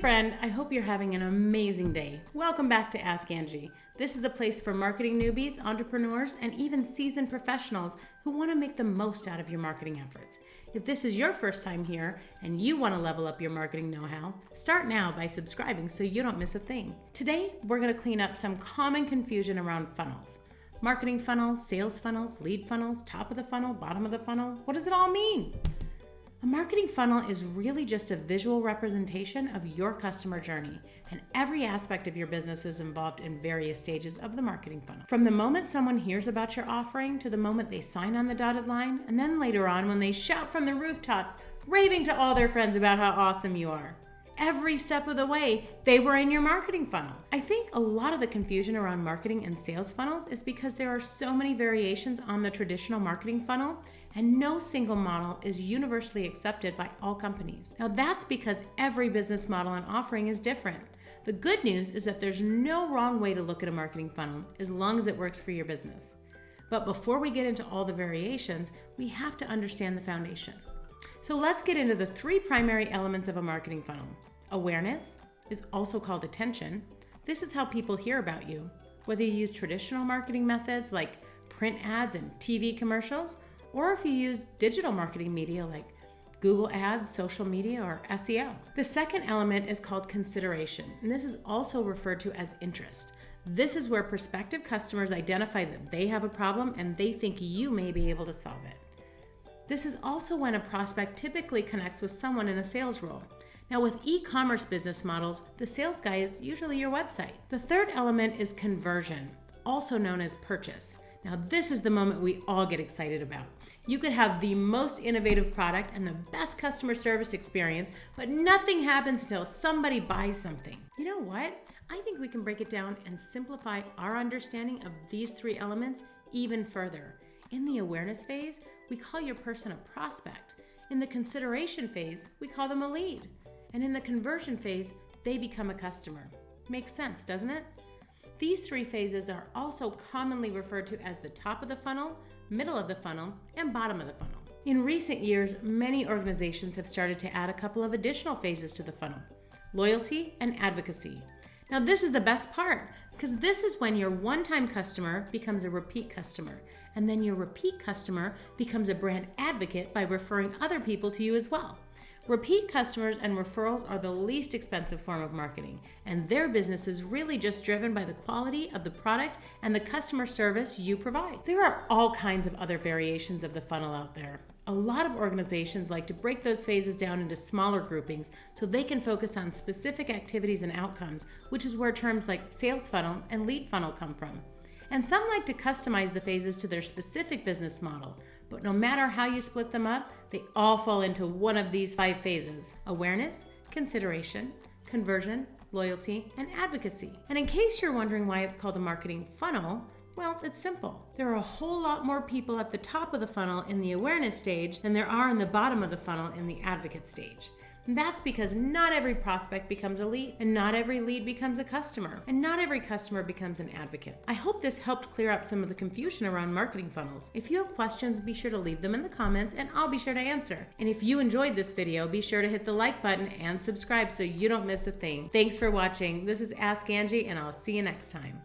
friend, I hope you're having an amazing day. Welcome back to Ask Angie. This is the place for marketing newbies, entrepreneurs, and even seasoned professionals who want to make the most out of your marketing efforts. If this is your first time here and you want to level up your marketing know-how, start now by subscribing so you don't miss a thing. Today, we're going to clean up some common confusion around funnels. Marketing funnels, sales funnels, lead funnels, top of the funnel, bottom of the funnel. What does it all mean? A marketing funnel is really just a visual representation of your customer journey, and every aspect of your business is involved in various stages of the marketing funnel. From the moment someone hears about your offering to the moment they sign on the dotted line, and then later on when they shout from the rooftops, raving to all their friends about how awesome you are. Every step of the way, they were in your marketing funnel. I think a lot of the confusion around marketing and sales funnels is because there are so many variations on the traditional marketing funnel, and no single model is universally accepted by all companies. Now that's because every business model and offering is different. The good news is that there's no wrong way to look at a marketing funnel as long as it works for your business. But before we get into all the variations, we have to understand the foundation. So let's get into the three primary elements of a marketing funnel. Awareness is also called attention. This is how people hear about you, whether you use traditional marketing methods like print ads and TV commercials, or if you use digital marketing media like Google Ads, social media, or SEO. The second element is called consideration, and this is also referred to as interest. This is where prospective customers identify that they have a problem and they think you may be able to solve it. This is also when a prospect typically connects with someone in a sales role. Now with e-commerce business models, the sales guy is usually your website. The third element is conversion, also known as purchase. Now this is the moment we all get excited about. You could have the most innovative product and the best customer service experience, but nothing happens until somebody buys something. You know what? I think we can break it down and simplify our understanding of these three elements even further. In the awareness phase, we call your person a prospect. In the consideration phase, we call them a lead. And in the conversion phase, they become a customer. Makes sense, doesn't it? These three phases are also commonly referred to as the top of the funnel, middle of the funnel, and bottom of the funnel. In recent years, many organizations have started to add a couple of additional phases to the funnel: loyalty and advocacy. Now this is the best part, because this is when your one-time customer becomes a repeat customer, and then your repeat customer becomes a brand advocate by referring other people to you as well. Repeat customers and referrals are the least expensive form of marketing, and their business is really just driven by the quality of the product and the customer service you provide. There are all kinds of other variations of the funnel out there. A lot of organizations like to break those phases down into smaller groupings so they can focus on specific activities and outcomes, which is where terms like sales funnel and lead funnel come from. And some like to customize the phases to their specific business model, but no matter how you split them up, they all fall into one of these 5 phases: awareness, consideration, conversion, loyalty, and advocacy. And in case you're wondering why it's called a marketing funnel, well, it's simple. There are a whole lot more people at the top of the funnel in the awareness stage than there are in the bottom of the funnel in the advocate stage. And that's because not every prospect becomes a lead, and not every lead becomes a customer, and not every customer becomes an advocate. I hope this helped clear up some of the confusion around marketing funnels. If you have questions, be sure to leave them in the comments and I'll be sure to answer. And if you enjoyed this video, be sure to hit the like button and subscribe so you don't miss a thing. Thanks for watching. This is Ask Angie, and I'll see you next time.